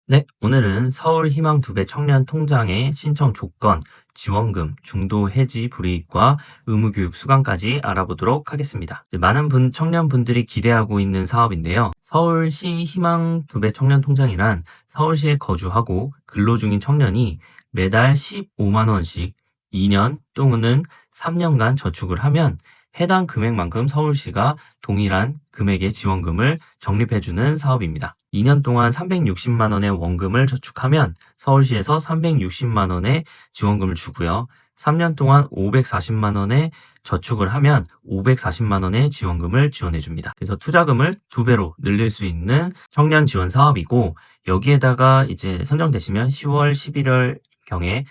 네, 오늘은 서울희망 2배 청년 통장의 신청 조건, 지원금, 중도 해지 불이익과 의무교육 수강까지 알아보도록 하겠습니다. 많은 청년분들이 기대하고 있는 사업인데요. 서울시 희망 2배 청년 통장이란 서울시에 거주하고 근로 중인 청년이 매달 15만 원씩 2년 또는 3년간 저축을 하면 해당 금액만큼 서울시가 동일한 금액의 지원금을 적립해주는 사업입니다. 2년 동안 360만 원의 원금을 저축하면 서울시에서 360만 원의 지원금을 주고요. 3년 동안 540만 원의 저축을 하면 540만 원의 지원금을 지원해 줍니다. 그래서 투자금을 2배로 늘릴 수 있는 청년 지원 사업이고, 여기에다가 이제 선정되시면 10월, 11월 경에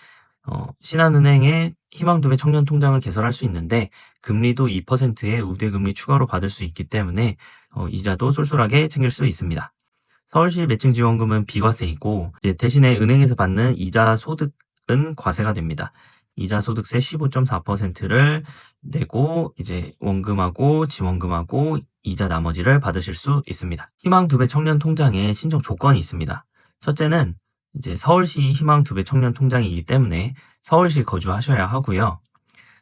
신한은행의 희망 2배 청년 통장을 개설할 수 있는데, 금리도 2%의 우대금리 추가로 받을 수 있기 때문에 이자도 쏠쏠하게 챙길 수 있습니다. 서울시 매칭 지원금은 비과세이고, 대신에 은행에서 받는 이자 소득은 과세가 됩니다. 이자 소득세 15.4%를 내고 이제 원금하고 지원금하고 이자 나머지를 받으실 수 있습니다. 희망 2배 청년 통장에 신청 조건이 있습니다. 첫째는 이제 서울시 희망 2배 청년 통장이기 때문에 서울시 거주하셔야 하고요.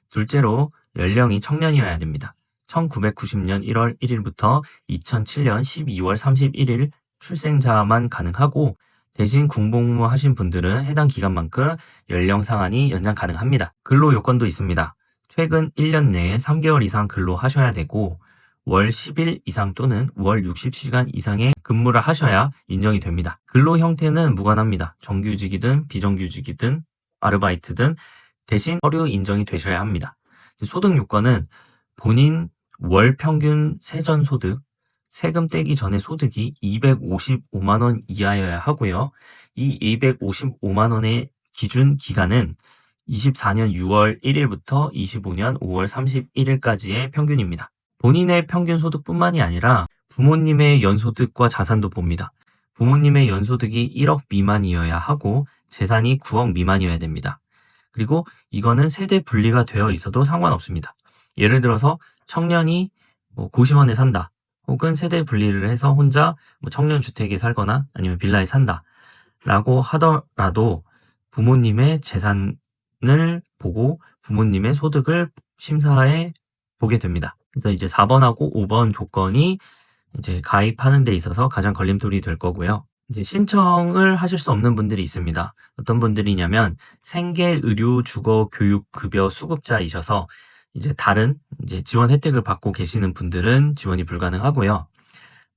둘째로 연령이 청년이어야 됩니다. 1990년 1월 1일부터 2007년 12월 31일 출생자만 가능하고, 대신 군복무 하신 분들은 해당 기간만큼 연령 상한이 연장 가능합니다. 근로 요건도 있습니다. 최근 1년 내에 3개월 이상 근로하셔야 되고, 월 10일 이상 또는 월 60시간 이상의 근무를 하셔야 인정이 됩니다. 근로 형태는 무관합니다. 정규직이든 비정규직이든 아르바이트든 대신 서류 인정이 되셔야 합니다. 소득 요건은 본인 월 평균 세전 소득, 세금 떼기 전에 소득이 255만 원 이하여야 하고요. 이 255만 원의 기준 기간은 24년 6월 1일부터 25년 5월 31일까지의 평균입니다. 본인의 평균 소득뿐만이 아니라 부모님의 연소득과 자산도 봅니다. 부모님의 연소득이 1억 미만이어야 하고 재산이 9억 미만이어야 됩니다. 그리고 이거는 세대 분리가 되어 있어도 상관없습니다. 예를 들어서 청년이 고시원에 산다, 혹은 세대 분리를 해서 혼자 청년주택에 살거나 아니면 빌라에 산다 라고 하더라도 부모님의 재산을 보고 부모님의 소득을 심사해 보게 됩니다. 그래서 이제 4번하고 5번 조건이 이제 가입하는 데 있어서 가장 걸림돌이 될 거고요. 이제 신청을 하실 수 없는 분들이 있습니다. 어떤 분들이냐면 생계, 의료, 주거, 교육, 급여 수급자이셔서 이제 다른 지원 혜택을 받고 계시는 분들은 지원이 불가능하고요.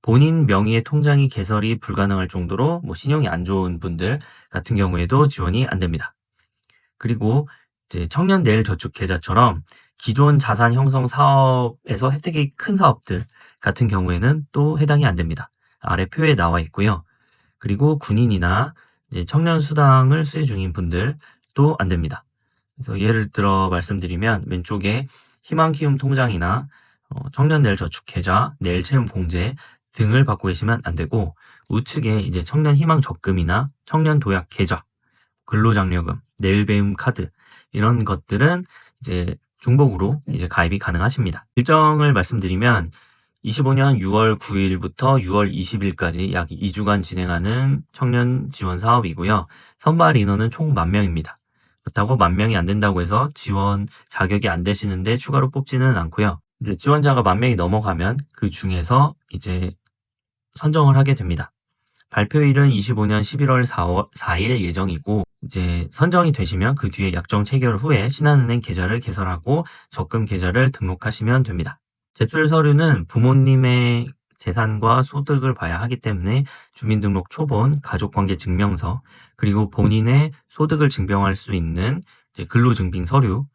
본인 명의의 통장이 개설이 불가능할 정도로 신용이 안 좋은 분들 같은 경우에도 지원이 안 됩니다. 그리고 이제 청년 내일 저축 계좌처럼 기존 자산 형성 사업에서 혜택이 큰 사업들 같은 경우에는 또 해당이 안 됩니다. 아래 표에 나와 있고요. 그리고 군인이나 이제 청년 수당을 수혜 중인 분들도 안 됩니다. 그래서 예를 들어 말씀드리면 왼쪽에 희망 키움 통장이나 청년 내일 저축 계좌, 내일 채움 공제 등을 받고 계시면 안 되고, 우측에 이제 청년 희망 적금이나 청년 도약 계좌, 근로장려금, 내일 배움 카드 이런 것들은 이제 중복으로 이제 가입이 가능하십니다. 일정을 말씀드리면 25년 6월 9일부터 6월 20일까지 약 2주간 진행하는 청년 지원 사업이고요. 선발 인원은 총 10,000명입니다. 그렇다고 10,000명이 안 된다고 해서 지원 자격이 안 되시는데 추가로 뽑지는 않고요. 지원자가 10,000명이 넘어가면 그 중에서 이제 선정을 하게 됩니다. 발표일은 25년 11월 4일 예정이고, 이제 선정이 되시면 그 뒤에 약정 체결 후에 신한은행 계좌를 개설하고 적금 계좌를 등록하시면 됩니다. 제출 서류는 부모님의 재산과 소득을 봐야 하기 때문에 주민등록 초본, 가족관계 증명서, 그리고 본인의 소득을 증명할 수 있는 이제 근로증빙 서류,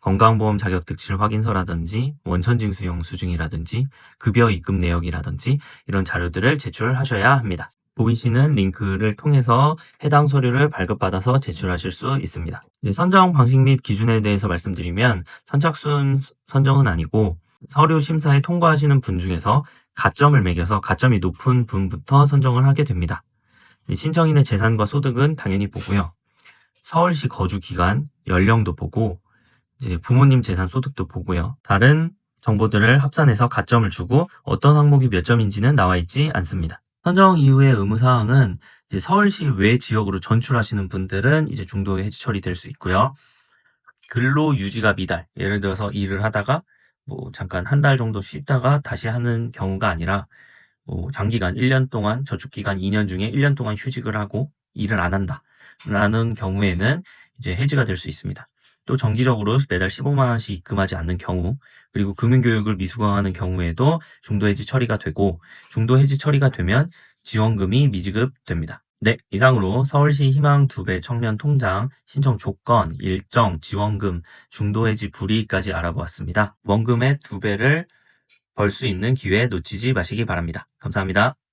건강보험 자격 득실 확인서라든지 원천징수 영수증이라든지 급여 입금 내역이라든지 이런 자료들을 제출하셔야 합니다. 보이시는 링크를 통해서 해당 서류를 발급받아서 제출하실 수 있습니다. 선정 방식 및 기준에 대해서 말씀드리면 선착순 선정은 아니고 서류 심사에 통과하시는 분 중에서 가점을 매겨서 가점이 높은 분부터 선정을 하게 됩니다. 신청인의 재산과 소득은 당연히 보고요. 서울시 거주 기간, 연령도 보고 이제 부모님 재산 소득도 보고요. 다른 정보들을 합산해서 가점을 주고 어떤 항목이 몇 점인지는 나와 있지 않습니다. 선정 이후의 의무사항은 이제 서울시 외 지역으로 전출하시는 분들은 이제 중도 해지 처리될 수 있고요. 근로 유지가 미달, 예를 들어서 일을 하다가 뭐 잠깐 한 달 정도 쉬다가 다시 하는 경우가 아니라 뭐 장기간 1년 동안 저축기간 2년 중에 1년 동안 휴직을 하고 일을 안 한다 라는 경우에는 이제 해지가 될 수 있습니다. 또 정기적으로 매달 15만 원씩 입금하지 않는 경우, 그리고 금융교육을 미수강하는 경우에도 중도해지 처리가 되고, 중도해지 처리가 되면 지원금이 미지급됩니다. 네, 이상으로 서울시 희망 2배 청년 통장 신청 조건, 일정, 지원금, 중도해지 불이익까지 알아보았습니다. 원금의 2배를 벌 수 있는 기회 놓치지 마시기 바랍니다. 감사합니다.